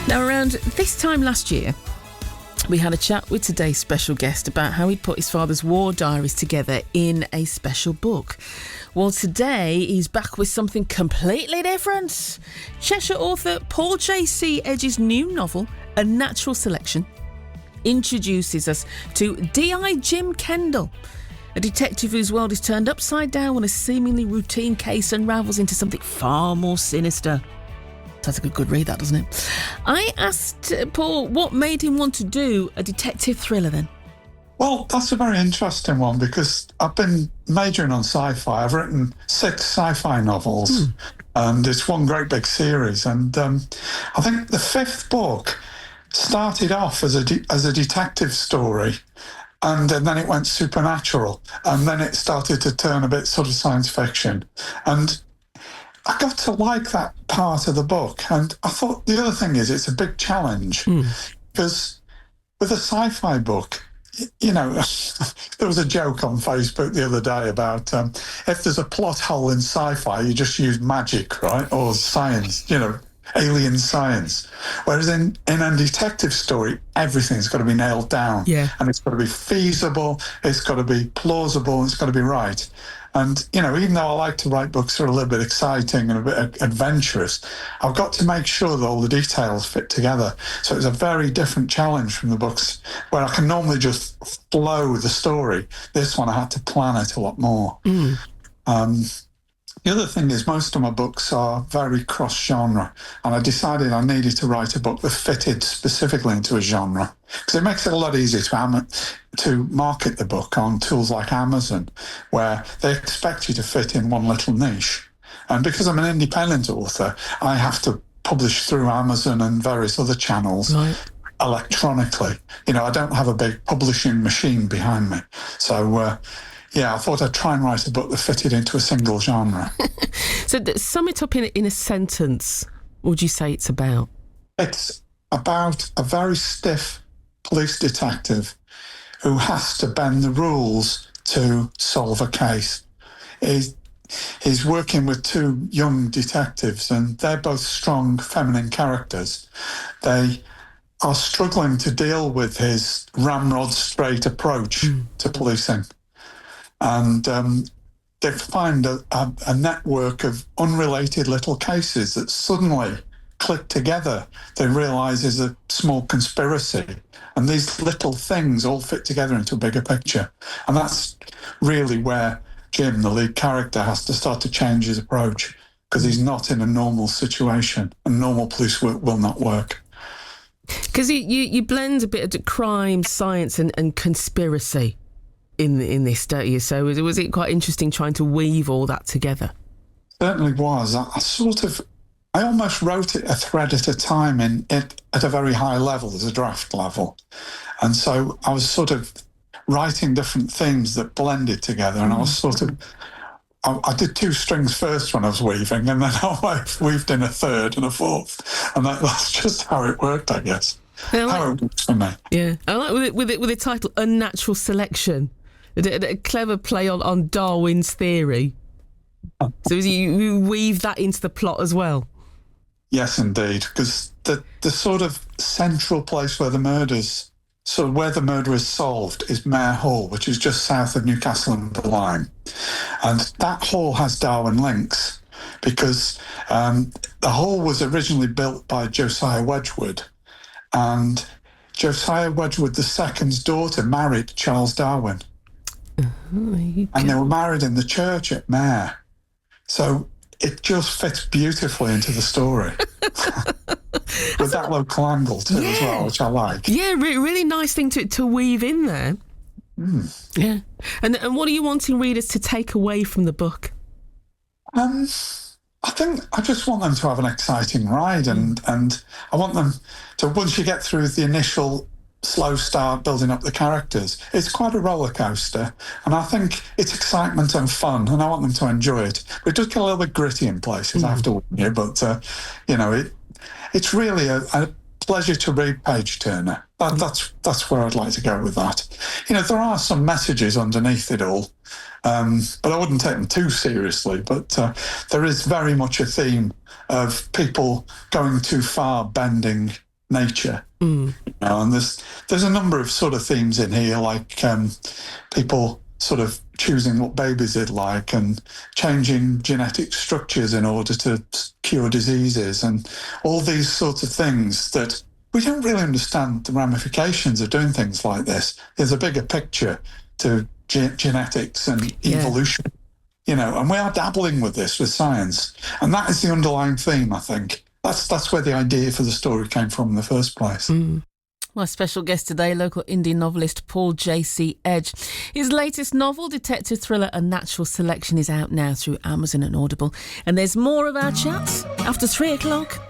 Now, around this time last year, we had a chat with today's special guest about how he put his father's war diaries together in a special book. Well, today he's back with something completely different. Cheshire author Paul J.C. Edge's new novel, Unnatural Selection, introduces us to D.I. Jim Kendall, a detective whose world is turned upside down when a seemingly routine case unravels into something far more sinister. Sounds like a good read, that, doesn't it? I asked Paul what made him want to do a detective thriller then. Well, that's a very interesting one because I've been majoring on sci-fi. I've written 6 sci-fi novels and it's one great big series. And I think the 5th book started off as a detective story, and then it went supernatural, and then it started to turn a bit sort of science fiction. And I got to like that part of the book. And I thought the other thing is it's a big challenge because with a sci-fi book, you know, there was a joke on Facebook the other day about if there's a plot hole in sci-fi, you just use magic, right? Or science, you know, alien science. Whereas in a detective story, everything's got to be nailed down. Yeah. And it's got to be feasible, it's got to be plausible, it's got to be right. And, you know, even though I like to write books that are a little bit exciting and a bit adventurous, I've got to make sure that all the details fit together. So it's a very different challenge from the books where I can normally just flow the story. This one, I had to plan it a lot more. The other thing is most of my books are very cross-genre, and I decided I needed to write a book that fitted specifically into a genre because it makes it a lot easier to market the book on tools like Amazon, where they expect you to fit in one little niche. And because I'm an independent author, I have to publish through Amazon and various other channels electronically. You know, I don't have a big publishing machine behind me. So, yeah, I thought I'd try and write a book that fitted into a single genre. So sum it up in a sentence. What would you say it's about? It's about a very stiff police detective who has to bend the rules to solve a case. He's working with 2 young detectives, and they're both strong feminine characters. They are struggling to deal with his ramrod straight approach to policing. And they find a network of unrelated little cases that suddenly click together. They realise is a small conspiracy. And these little things all fit together into a bigger picture. And that's really where Jim, the lead character, has to start to change his approach because he's not in a normal situation and normal police work will not work. Because you blend a bit of crime, science and conspiracy in this, don't you? So was it quite interesting trying to weave all that together? Certainly was. I almost wrote it a thread at a time at a very high level, as a draft level. And so I was sort of writing different themes that blended together, and I was sort of, I did 2 strings first when I was weaving, and then I weaved in a 3rd and a 4th, and that's just how it worked, I guess. How it works for me. Yeah, I like with the title Unnatural Selection. A clever play on Darwin's theory. So you weave that into the plot as well? Yes, indeed, because the sort of central place where the murder is solved is Mare Hall, which is just south of Newcastle on the Line. And that hall has Darwin links because the hall was originally built by Josiah Wedgwood, and Josiah Wedgwood II's daughter married Charles Darwin. And they were married in the church at Mare. So it just fits beautifully into the story. With that local angle too as well, which I like. Yeah, really nice thing to weave in there. Yeah. And what are you wanting readers to take away from the book? I think I just want them to have an exciting ride and I want them to, once you get through the initial slow start building up the characters, it's quite a roller coaster, and I think it's excitement and fun, and I want them to enjoy it. But it does get a little bit gritty in places, I have to warn you, but you know, it's really a pleasure to read page turner. That's where I'd like to go with that. You know, there are some messages underneath it all, but I wouldn't take them too seriously. But there is very much a theme of people going too far, bending nature. And there's a number of sort of themes in here, like people sort of choosing what babies they'd like and changing genetic structures in order to cure diseases and all these sorts of things that we don't really understand the ramifications of doing things like this. There's a bigger picture to genetics and evolution, and we are dabbling with this with science. And that is the underlying theme, I think. That's where the idea for the story came from in the first place. My special guest today, local indie novelist Paul J.C. Edge. His latest novel, detective thriller Unnatural Selection, is out now through Amazon and Audible. And there's more of our chats after 3 o'clock.